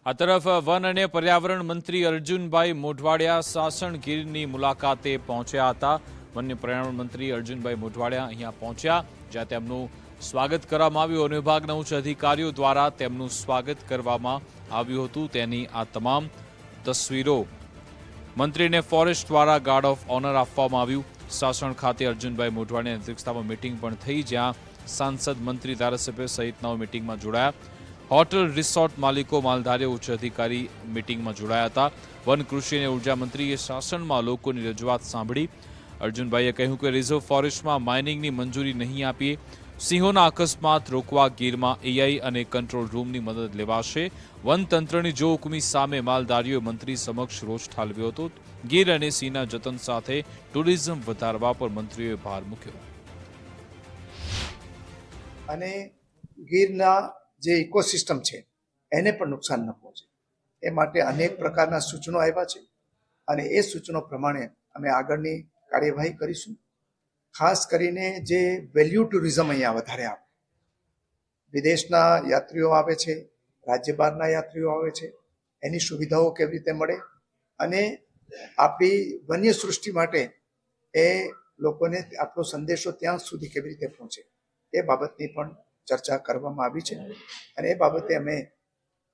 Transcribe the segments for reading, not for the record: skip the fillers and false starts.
આ તરફ વન અને પર્યાવરણ મંત્રી અર્જુનભાઈ મોઢવાડિયા સાસણગીરની મુલાકાતે પહોંચ્યા હતા। વન્ય પર્યાવરણ મંત્રી અર્જુનભાઈ મોઢવાડિયા અહીંયા પહોંચ્યા, જ્યાં તેમનું સ્વાગત કરવામાં આવ્યું અને વિભાગના ઉચ્ચ અધિકારીઓ દ્વારા તેમનું સ્વાગત કરવામાં આવ્યું હતું। તેની આ તમામ તસવીરો મંત્રીને ફોરેસ્ટ દ્વારા ગાર્ડ ઓફ ઓનર આપવામાં આવ્યું। સાસણ ખાતે અર્જુનભાઈ મોઢવાડિયાની અધ્યક્ષતામાં મીટિંગ પણ થઈ, જ્યાં સાંસદ, મંત્રી, ધારાસભ્ય સહિતનાઓ મીટિંગમાં જોડાયા। હોટલ રિસોર્ટ માલિકો, માલધારીઓ, ઉચ્ચ અધિકારી મીટિંગમાં જોડાયા હતા। વન, કૃષિ અને ઉર્જા મંત્રીએ શાસનમાં લોકોની રજૂઆત સાંભળી। અર્જુનભાઈએ કહ્યું કે રિઝર્વ ફોરેસ્ટમાં માઇનિંગની મંજૂરી નહીં આપીએ। સિંહોના અકસ્માત રોકવા ગીરમાં એઆઈ અને કંટ્રોલ રૂમની મદદ લેવાશે। વનતંત્રની જોહુકમી સામે માલધારીઓએ મંત્રી સમક્ષ રોષ ઠાલવ્યો હતો। ગીર અને સિંહના જતન સાથે ટુરિઝમ વધારવા પર મંત્રીઓએ ભાર મૂક્યો અને ગીરના જે ઇકોસિસ્ટમ છે એને પણ નુકસાન ન પહોંચે એ માટે અનેક પ્રકારના સૂચનો આવ્યા છે અને એ સૂચનો પ્રમાણે અમે આગળની કાર્યવાહી કરીશું। ખાસ કરીને જે વેલ્યુ ટુરિઝમ અહીંયા વધારે આવે, વિદેશના યાત્રીઓ આવે છે, રાજ્ય બહારના યાત્રીઓ આવે છે, એની સુવિધાઓ કેવી રીતે મળે અને આપણી વન્ય સૃષ્ટિ માટે એ લોકોને આપણો સંદેશો ત્યાં સુધી કેવી રીતે પહોંચે એ બાબતની પણ ચર્ચા કરવામાં આવી છે અને એ બાબતે અમે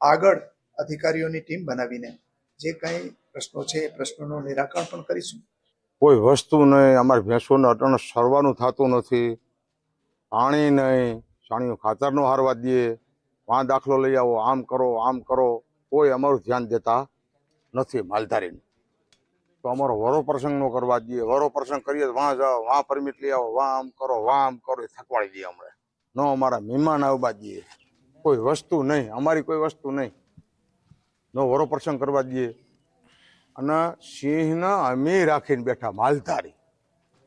આગળ અધિકારીઓની ટીમ બનાવીને જે કંઈ પ્રશ્નો છે એ પ્રશ્નોનું નિરાકરણ પણ કરીશું। કોઈ વસ્તુ નહીં, અમારી ભેંસોને અટણ સરવાનું થતું નથી, પાણી નહીં, છાણિયું ખાતર નો હારવા દઈએ, વાં દાખલો લઈ આવો, આમ કરો, કોઈ અમારું ધ્યાન દેતા નથી માલધારીને। તો અમારો વરો પ્રસંગ નો કરવા દઈએ, વરો પ્રસંગ કરીએ તો વાં જાઓ, વાં પરમિટ લઈ આવો, વાં આમ કરો એ થકવાડી દઈએ અમને। ન અમારા મહેમાન આવવા દઈએ, કોઈ વસ્તુ નહીં, અમારી કોઈ વસ્તુ નહીં, ન વરો પ્રસંગ કરવા દઈએ। અને સિંહને અમે રાખીને બેઠા માલધારી,